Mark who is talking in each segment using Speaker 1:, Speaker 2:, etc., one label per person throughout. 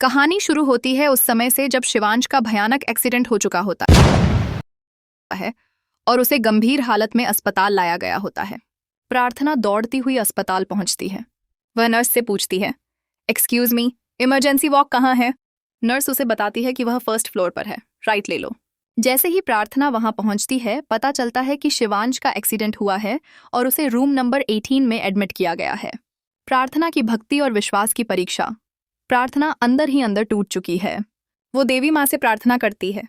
Speaker 1: कहानी शुरू होती है उस समय से जब शिवांश का भयानक एक्सीडेंट हो चुका होता है और उसे गंभीर हालत में अस्पताल लाया गया होता है। प्रार्थना दौड़ती हुई अस्पताल पहुंचती है। वह नर्स से पूछती है, एक्सक्यूज मी, इमरजेंसी वॉक कहाँ है? नर्स उसे बताती है कि वह फर्स्ट फ्लोर पर है, राइट ले लो। जैसे ही प्रार्थना वहां पहुंचती है, पता चलता है कि शिवांश का एक्सीडेंट हुआ है और उसे रूम नंबर 18 में एडमिट किया गया है। प्रार्थना की भक्ति और विश्वास की परीक्षा। प्रार्थना अंदर ही अंदर टूट चुकी है। वो देवी माँ से प्रार्थना करती है,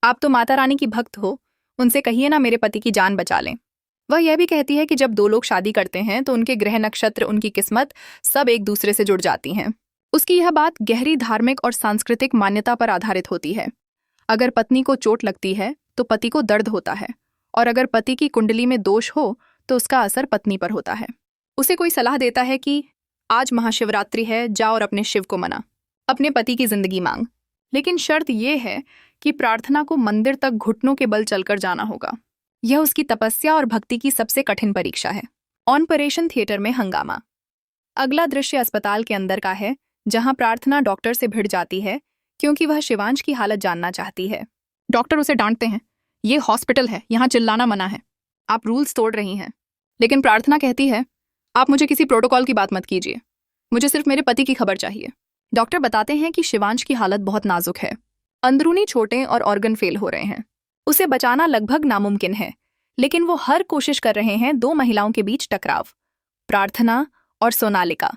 Speaker 1: आप तो माता रानी की भक्त हो, उनसे कहिए ना मेरे पति की जान बचा लें। वह यह भी कहती है कि जब दो लोग शादी करते हैं तो उनके ग्रह नक्षत्र, उनकी किस्मत सब एक दूसरे से जुड़ जाती हैं। उसकी यह बात गहरी धार्मिक और सांस्कृतिक मान्यता पर आधारित होती है। अगर पत्नी को चोट लगती है तो पति को दर्द होता है, और अगर पति की कुंडली में दोष हो तो उसका असर पत्नी पर होता है। उसे कोई सलाह देता है कि आज महाशिवरात्रि है, जा और अपने शिव को मना, अपने पति की जिंदगी मांग। लेकिन शर्त यह है कि प्रार्थना को मंदिर तक घुटनों के बल चलकर जाना होगा। यह उसकी तपस्या और भक्ति की सबसे कठिन परीक्षा है। ऑपरेशन थिएटर में हंगामा। अगला दृश्य अस्पताल के अंदर का है, जहां प्रार्थना डॉक्टर से भिड़ जाती है क्योंकि वह शिवांश की हालत जानना चाहती है। डॉक्टर उसे डांटते हैं, ये हॉस्पिटल है, यहाँ चिल्लाना मना है, आप रूल्स तोड़ रही हैं। लेकिन प्रार्थना कहती है, आप मुझे किसी प्रोटोकॉल की बात मत कीजिए, मुझे सिर्फ मेरे पति की खबर चाहिए। डॉक्टर बताते हैं कि शिवांश की हालत बहुत नाजुक है, अंदरूनी चोटें और ऑर्गन फेल हो रहे हैं। उसे बचाना लगभग नामुमकिन है, लेकिन वो हर कोशिश कर रहे हैं। दो महिलाओं के बीच टकराव, प्रार्थना और सोनालिका।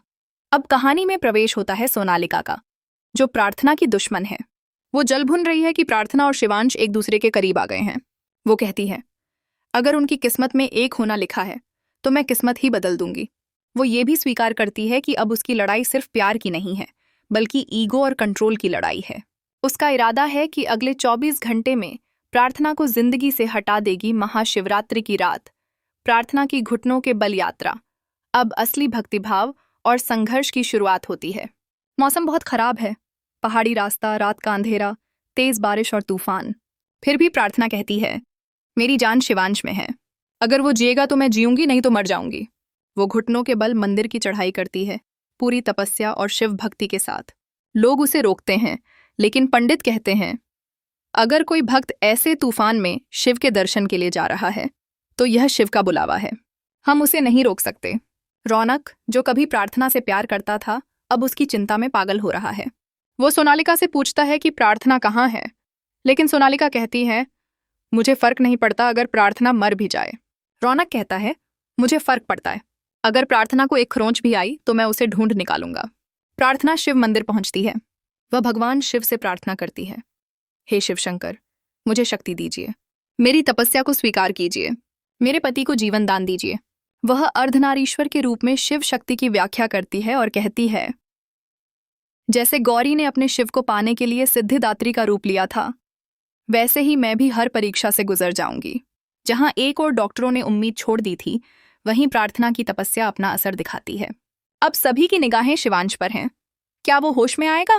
Speaker 1: अब कहानी में प्रवेश होता है सोनालिका का, जो प्रार्थना की दुश्मन है। वो जल भुन रही है कि प्रार्थना और शिवांश एक दूसरे के करीब आ गए हैं। वो कहती है, अगर उनकी किस्मत में एक होना लिखा है तो मैं किस्मत ही बदल दूंगी। वो ये भी स्वीकार करती है कि अब उसकी लड़ाई सिर्फ प्यार की नहीं है, बल्कि ईगो और कंट्रोल की लड़ाई है। उसका इरादा है कि अगले 24 घंटे में प्रार्थना को जिंदगी से हटा देगी। महाशिवरात्रि की रात, प्रार्थना की घुटनों के बल यात्रा। अब असली भक्तिभाव और संघर्ष की शुरुआत होती है। मौसम बहुत खराब है, पहाड़ी रास्ता, रात का अंधेरा, तेज बारिश और तूफान। फिर भी प्रार्थना कहती है, मेरी जान शिवांश में है, अगर वो जिएगा तो मैं जीऊंगी, नहीं तो मर जाऊंगी। वो घुटनों के बल मंदिर की चढ़ाई करती है, पूरी तपस्या और शिव भक्ति के साथ। लोग उसे रोकते हैं, लेकिन पंडित कहते हैं, अगर कोई भक्त ऐसे तूफान में शिव के दर्शन के लिए जा रहा है तो यह शिव का बुलावा है, हम उसे नहीं रोक सकते। रौनक, जो कभी प्रार्थना से प्यार करता था, अब उसकी चिंता में पागल हो रहा है। वो सोनालिका से पूछता है कि प्रार्थना कहाँ है, लेकिन सोनालिका कहती है, मुझे फर्क नहीं पड़ता अगर प्रार्थना मर भी जाए। रौनक कहता है, मुझे फर्क पड़ता है, अगर प्रार्थना को एक खरोंच भी आई तो मैं उसे ढूंढ निकालूंगा। प्रार्थना शिव मंदिर पहुंचती है। वह भगवान शिव से प्रार्थना करती है, हे शिव शंकर, मुझे शक्ति दीजिए, मेरी तपस्या को स्वीकार कीजिए, मेरे पति को जीवन दान दीजिए। वह अर्धनारीश्वर के रूप में शिव शक्ति की व्याख्या करती है और कहती है, जैसे गौरी ने अपने शिव को पाने के लिए सिद्धिदात्री का रूप लिया था, वैसे ही मैं भी हर परीक्षा से गुजर जाऊंगी। जहां एक और डॉक्टरों ने उम्मीद छोड़ दी थी, वहीं प्रार्थना की तपस्या अपना असर दिखाती है। अब सभी की निगाहें शिवांश पर हैं। क्या वो होश में आएगा?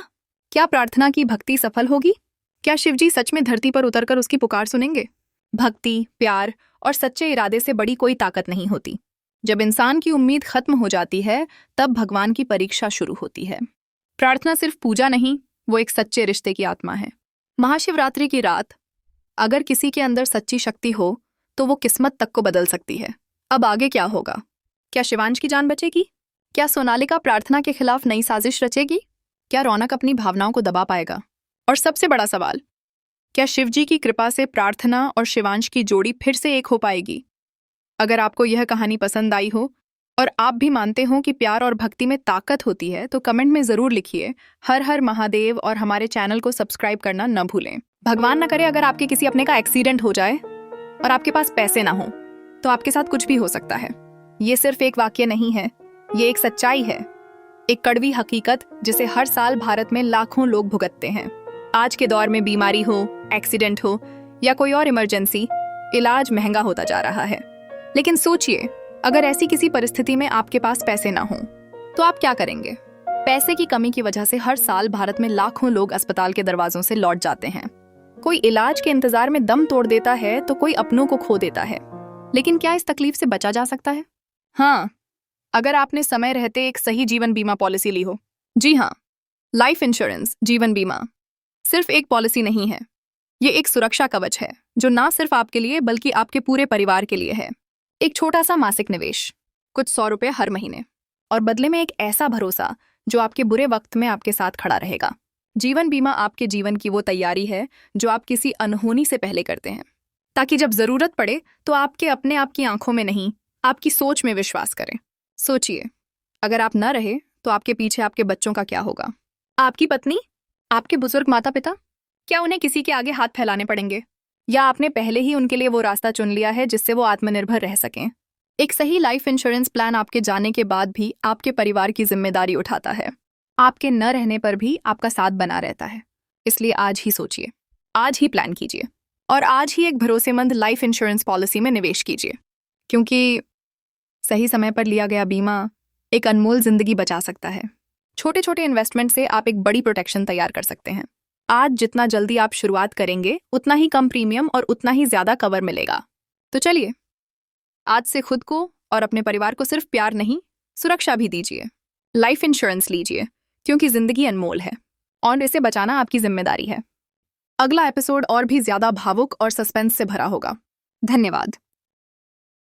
Speaker 1: क्या प्रार्थना की भक्ति सफल होगी? क्या शिवजी सच में धरती पर उतरकर उसकी पुकार सुनेंगे? भक्ति, प्यार और सच्चे इरादे से बड़ी कोई ताकत नहीं होती। जब इंसान की उम्मीद खत्म हो जाती है, तब भगवान की परीक्षा शुरू होती है। प्रार्थना सिर्फ पूजा नहीं, वो एक सच्चे रिश्ते की आत्मा है। महाशिवरात्रि की रात, अगर किसी के अंदर सच्ची शक्ति हो तो वो किस्मत तक को बदल सकती है। अब आगे क्या होगा? क्या शिवांश की जान बचेगी? क्या सोनालिका प्रार्थना के खिलाफ नई साजिश रचेगी? क्या रौनक अपनी भावनाओं को दबा पाएगा? और सबसे बड़ा सवाल, क्या शिवजी की कृपा से प्रार्थना और शिवांश की जोड़ी फिर से एक हो पाएगी? अगर आपको यह कहानी पसंद आई हो और आप भी मानते हो कि प्यार और भक्ति में ताकत होती है, तो कमेंट में ज़रूर लिखिए। हर हर महादेव, और हमारे चैनल को सब्सक्राइब करना न भूलें। भगवान न करे अगर आपके किसी अपने का एक्सीडेंट हो जाए और आपके पास पैसे ना हो, तो आपके साथ कुछ भी हो सकता है। ये सिर्फ एक वाक्य नहीं है, ये एक सच्चाई है, एक कड़वी हकीकत जिसे हर साल भारत में लाखों लोग भुगतते हैं। आज के दौर में बीमारी हो, एक्सीडेंट हो या कोई और इमरजेंसी, इलाज महंगा होता जा रहा है। लेकिन सोचिए, अगर ऐसी किसी परिस्थिति में आपके पास पैसे ना हो तो आप क्या करेंगे? पैसे की कमी की वजह से हर साल भारत में लाखों लोग अस्पताल के दरवाजों से लौट जाते हैं। कोई इलाज के इंतजार में दम तोड़ देता है तो कोई अपनों को खो देता है। लेकिन क्या इस तकलीफ से बचा जा सकता है? हाँ, अगर आपने समय रहते एक सही जीवन बीमा पॉलिसी ली हो। जी हाँ, लाइफ इंश्योरेंस जीवन बीमा सिर्फ एक पॉलिसी नहीं है, ये एक सुरक्षा कवच है जो ना सिर्फ आपके लिए बल्कि आपके पूरे परिवार के लिए है। एक छोटा सा मासिक निवेश, कुछ 100 रुपये हर महीने, और बदले में एक ऐसा भरोसा जो आपके बुरे वक्त में आपके साथ खड़ा रहेगा। जीवन बीमा आपके जीवन की वो तैयारी है जो आप किसी अनहोनी से पहले करते हैं, ताकि जब जरूरत पड़े तो आपके अपने आपकी आंखों में नहीं, आपकी सोच में विश्वास करें। सोचिए, अगर आप न रहे तो आपके पीछे आपके बच्चों का क्या होगा? आपकी पत्नी, आपके बुजुर्ग माता पिता, क्या उन्हें किसी के आगे हाथ फैलाने पड़ेंगे? या आपने पहले ही उनके लिए वो रास्ता चुन लिया है जिससे वो आत्मनिर्भर रह सकें? एक सही लाइफ इंश्योरेंस प्लान आपके जाने के बाद भी आपके परिवार की जिम्मेदारी उठाता है, आपके न रहने पर भी आपका साथ बना रहता है। इसलिए आज ही सोचिए, आज ही प्लान कीजिए और आज ही एक भरोसेमंद लाइफ इंश्योरेंस पॉलिसी में निवेश कीजिए, क्योंकि सही समय पर लिया गया बीमा एक अनमोल जिंदगी बचा सकता है। छोटे छोटे इन्वेस्टमेंट से आप एक बड़ी प्रोटेक्शन तैयार कर सकते हैं। आज जितना जल्दी आप शुरुआत करेंगे उतना ही कम प्रीमियम और उतना ही ज्यादा कवर मिलेगा। तो चलिए, आज से खुद को और अपने परिवार को सिर्फ प्यार नहीं, सुरक्षा भी दीजिए। लाइफ इंश्योरेंस लीजिए, क्योंकि जिंदगी अनमोल है और इसे बचाना आपकी जिम्मेदारी है। अगला एपिसोड और भी ज्यादा भावुक और सस्पेंस से भरा होगा। धन्यवाद।